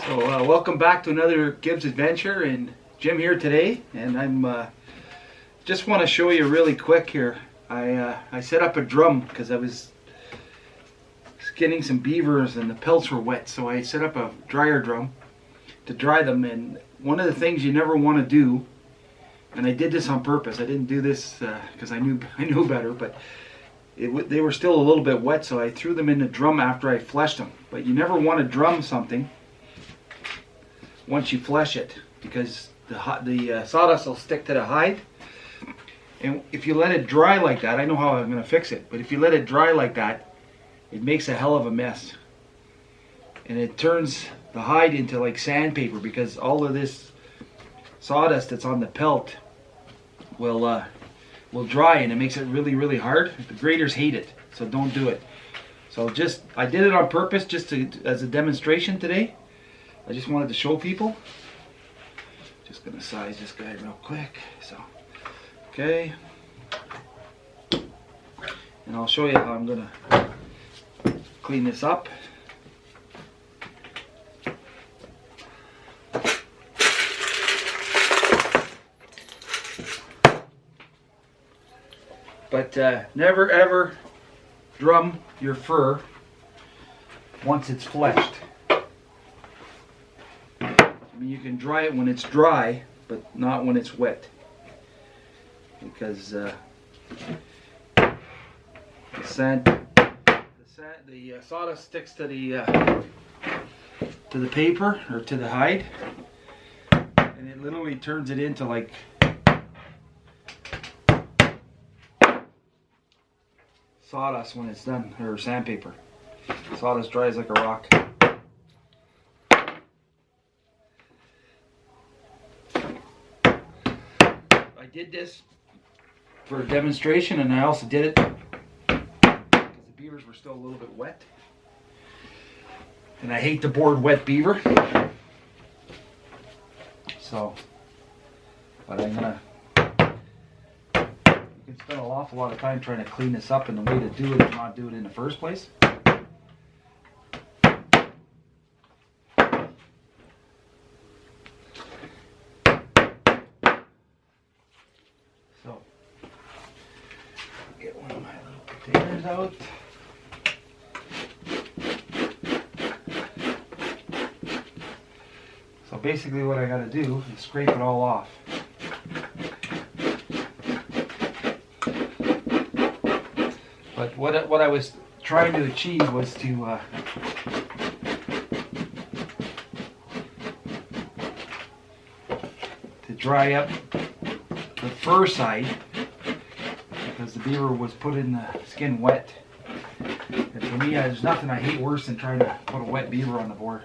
So welcome back to another Gibbs adventure, and Jim here today, and I'm just want to show you really quick here. I set up a drum because I was skinning some beavers and the pelts were wet, so I set up a dryer drum to dry them. And one of the things you never want to do, and I did this on purpose, I didn't do this because I knew better, but they were still a little bit wet, so I threw them in the drum after I fleshed them. But you never want to drum something once you flesh it, because the sawdust will stick to the hide. And if you let it dry like that, I know how I'm going to fix it, but if you let it dry like that, it makes a hell of a mess. And it turns the hide into like sandpaper, because all of this sawdust that's on the pelt will dry, and it makes it really, really hard. The graders hate it, so don't do it. So I did it on purpose just as a demonstration today. I just wanted to show people. Just gonna size this guy real quick. So, okay. And I'll show you how I'm gonna clean this up. But never ever drum your fur once it's fleshed. I mean, you can dry it when it's dry, but not when it's wet, because the sawdust sticks to the paper or to the hide, and it literally turns it into like sawdust when it's done, or sandpaper. Sawdust dries like a rock. I did this for a demonstration, and I also did it because the beavers were still a little bit wet. And I hate to board wet beaver. So, but I'm gonna, you can spend an awful lot of time trying to clean this up, and the way to do it is not do it in the first place. So, get one of my little containers out. So basically what I got to do is scrape it all off. But what I was trying to achieve was to dry up the fur side, because the beaver was put in the skin wet. And for me, there's nothing I hate worse than trying to put a wet beaver on the board.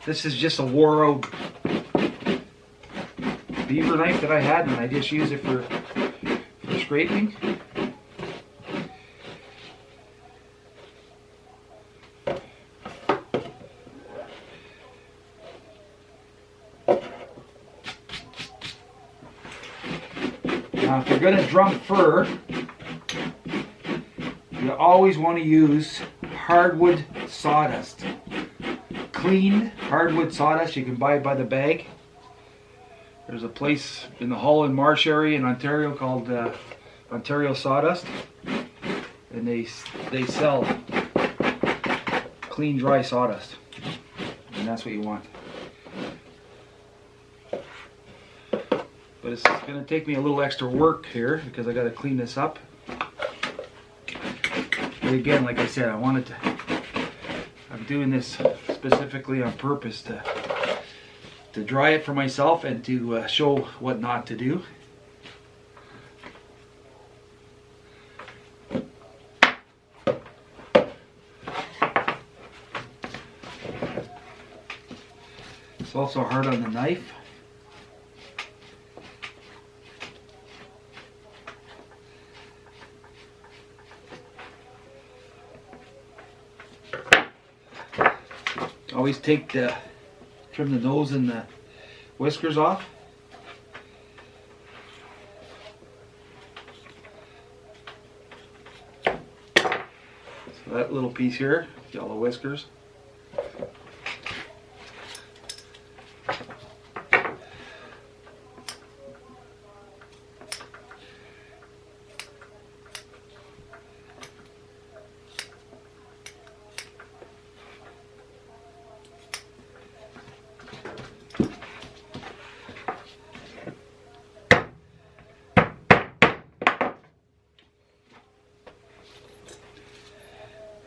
This is just a wore-out beaver knife that I had, and I just use it for scraping. Now, if you're going to drum fur, you always want to use hardwood sawdust. Cleaned hardwood sawdust. You can buy it by the bag. There's a place in the Holland Marsh area in Ontario called Ontario Sawdust, and they sell clean, dry sawdust, and that's what you want. But it's going to take me a little extra work here because I got to clean this up. But again, like I said, I'm doing this specifically on purpose to dry it for myself and to show what not to do. It's also hard on the knife. Always trim the nose and the whiskers off. So that little piece here, yellow whiskers.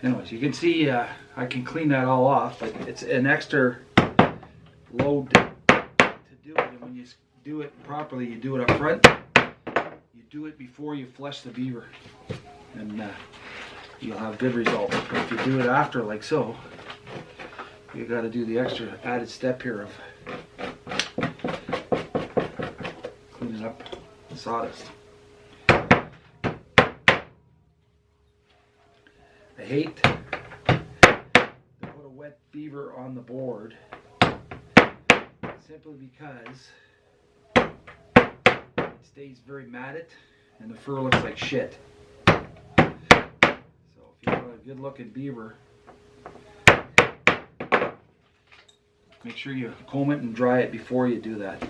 Anyways, you can see I can clean that all off, but it's an extra load to do it. And when you do it properly, you do it up front. You do it before you flush the beaver, and you'll have good results. But if you do it after, like so, you got to do the extra added step here of cleaning up the sawdust. I hate to put a Wet Beaver on the board simply because it stays very matted and the fur looks like shit. So if you want a good looking beaver, make sure you comb it and dry it before you do that.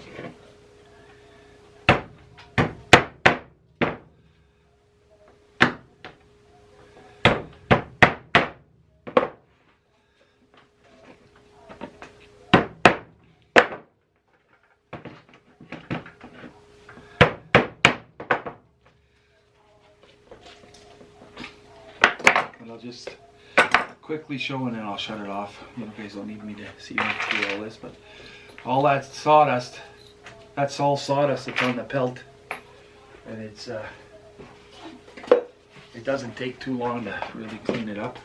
I'll just quickly show and then I'll shut it off. You guys don't need me to see me do all this, but all that sawdust, that's all sawdust that's on the pelt, and it doesn't take too long to really clean it up.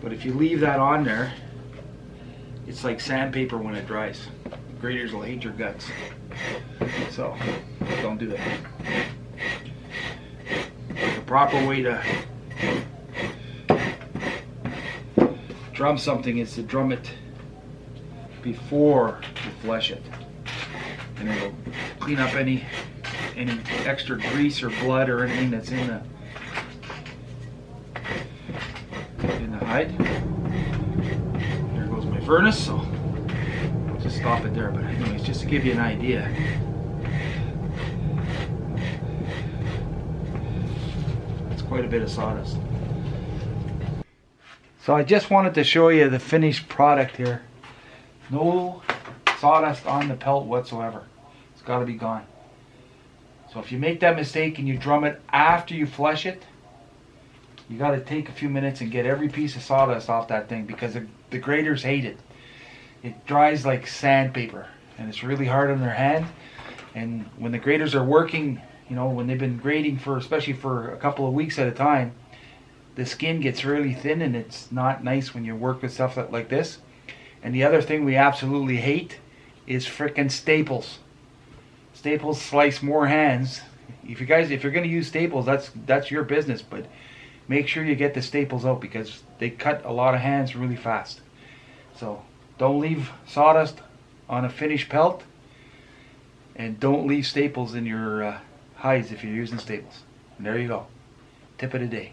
But if you leave that on there, it's like sandpaper when it dries. Graders will hate your guts, so don't do that. The proper way to drum something is to drum it before you flush it, and it'll clean up any extra grease or blood or anything that's in the hide. There goes my furnace, so just stop it there. But anyways, just to give you an idea, it's quite a bit of sawdust. So I just wanted to show you the finished product here. No sawdust on the pelt whatsoever. It's got to be gone. So if you make that mistake and you drum it after you flush it, you got to take a few minutes and get every piece of sawdust off that thing, because the graders hate it. It dries like sandpaper, and it's really hard on their hand. And when the graders are working, you know, when they've been grading for, especially for a couple of weeks at a time, the skin gets really thin, and it's not nice when you work with stuff like this. And the other thing we absolutely hate is frickin' staples. Staples slice more hands. If you're going to use staples, that's your business, but make sure you get the staples out, because they cut a lot of hands really fast. So don't leave sawdust on a finished pelt, and don't leave staples in your hides if you're using staples. And there you go. Tip of the day.